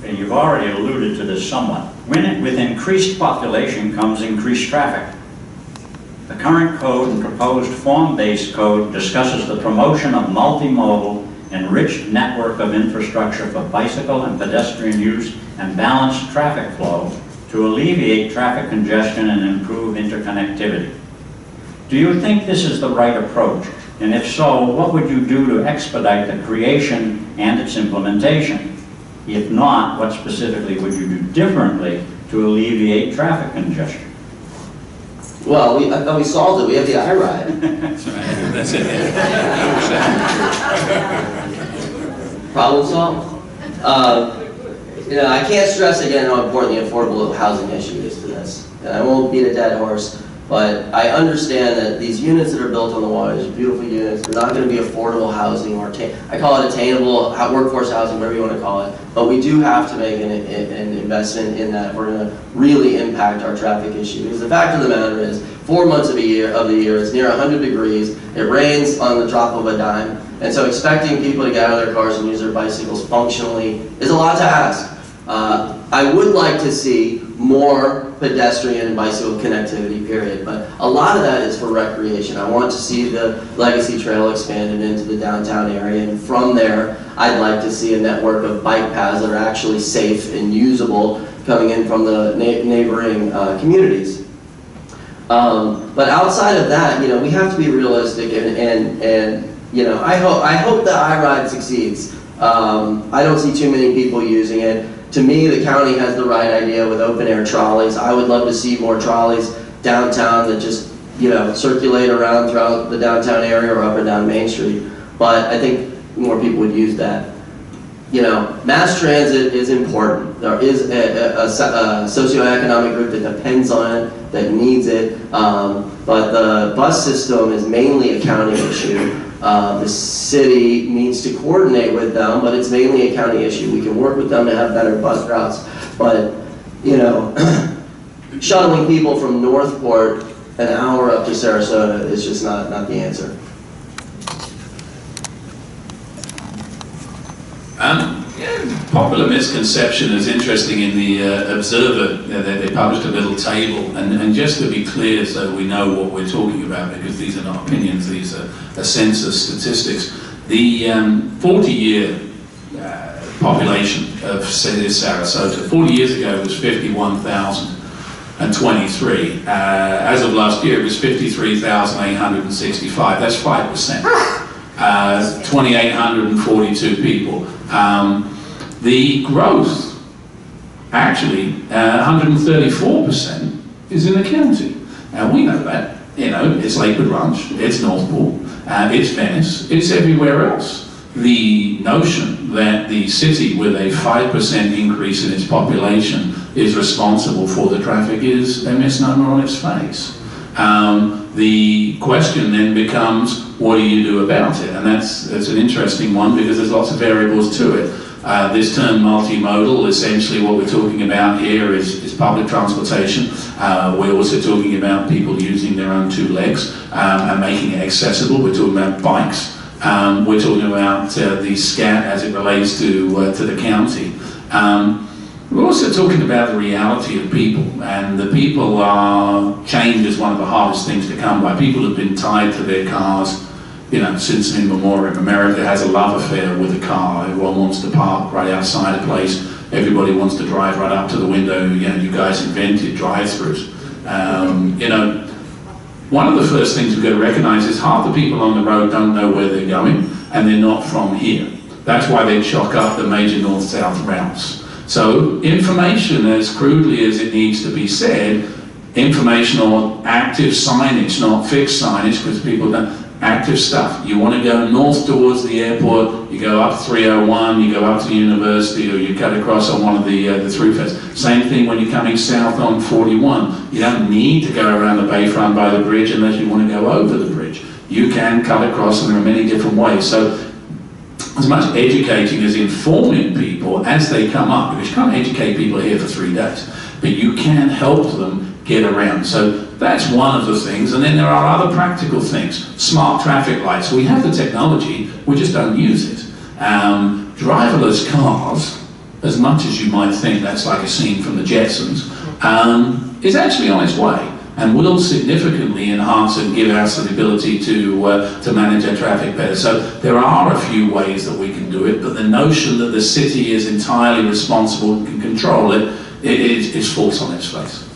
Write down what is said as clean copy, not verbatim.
Okay, you've already alluded to this somewhat. With increased population comes increased traffic. The current code and proposed form-based code discusses the promotion of multimodal, enriched network of infrastructure for bicycle and pedestrian use and balanced traffic flow to alleviate traffic congestion and improve interconnectivity. Do you think this is the right approach? And if so, what would you do to expedite the creation and its implementation? If not, what specifically would you do differently to alleviate traffic congestion? Well, I thought we solved it. We have the iRide. That's right. That's it. Problem solved. You know, I can't stress again how important the affordable housing issue is to this. And I won't beat a dead horse, but I understand that these units that are built on the water, these beautiful units, they're not going to be affordable housing, or I call it attainable workforce housing, whatever you want to call it. But we do have to make an investment in that if we're going to really impact our traffic issue. Because the fact of the matter is, 4 months of the year, it's near 100 degrees, it rains on the drop of a dime, and so expecting people to get out of their cars and use their bicycles functionally is a lot to ask. I would like to see more pedestrian and bicycle connectivity, period, but a lot of that is for recreation. I want to see the Legacy Trail expanded into the downtown area, and from there, I'd like to see a network of bike paths that are actually safe and usable coming in from the neighboring communities. But outside of that, you know, we have to be realistic, and you know, I hope the iRide succeeds. I don't see too many people using it. To me, the county has the right idea with open-air trolleys. I would love to see more trolleys downtown that just, you know, circulate around throughout the downtown area or up and down Main Street. But I think more people would use that. You know, mass transit is important. There is a socioeconomic group that depends on it, that needs it. But the bus system is mainly a county issue. The city needs to coordinate with them, but it's mainly a county issue. We can work with them to have better bus routes, but, you know, shuttling people from Northport an hour up to Sarasota is just not the answer. Popular misconception is interesting in the Observer. They published a little table, and just to be clear so we know what we're talking about, because these are not opinions, these are census statistics. The 40-year population of Sarasota, 40 years ago was 51,023. As of last year, it was 53,865. That's 5%. 2,842 people. The growth, actually, 134% is in the county. Now we know that. You know, it's Lakewood Ranch, it's Northport, it's Venice, it's everywhere else. The notion that the city with a 5% increase in its population is responsible for the traffic is a misnomer on its face. The question then becomes, what do you do about it? And that's an interesting one, because there's lots of variables to it. This term multimodal, essentially what we're talking about here is public transportation. We're also talking about people using their own two legs and making it accessible. We're talking about bikes. We're talking about the SCAT as it relates to the county. We're also talking about the reality of people, and the people are, change is one of the hardest things to come by. People have been tied to their cars, you know, since in memoriam. America has a love affair with a car. Everyone wants to park right outside a place. Everybody wants to drive right up to the window. You know, you guys invented drive-thrus. You know, one of the first things we've got to recognize is half the people on the road don't know where they're going, and they're not from here. That's why they chock up the major north-south routes. So information, as crudely as it needs to be said, informational active signage, not fixed signage, because people don't, active stuff. You want to go north towards the airport, you go up 301, you go up to the university, or you cut across on one of the throughfares. Same thing when you're coming south on 41. You don't need to go around the bayfront by the bridge unless you want to go over the bridge. You can cut across, and there are many different ways. So as much educating as informing people as they come up, because you can't educate people here for 3 days, but you can help them get around. So that's one of the things, and then there are other practical things. Smart traffic lights. We have the technology, we just don't use it. Driverless cars as much as you might think that's like a scene from the Jetsons, is actually on its way and will significantly enhance and give us the ability to manage our traffic better. So there are a few ways that we can do it, but the notion that the city is entirely responsible and can control it is false on its face.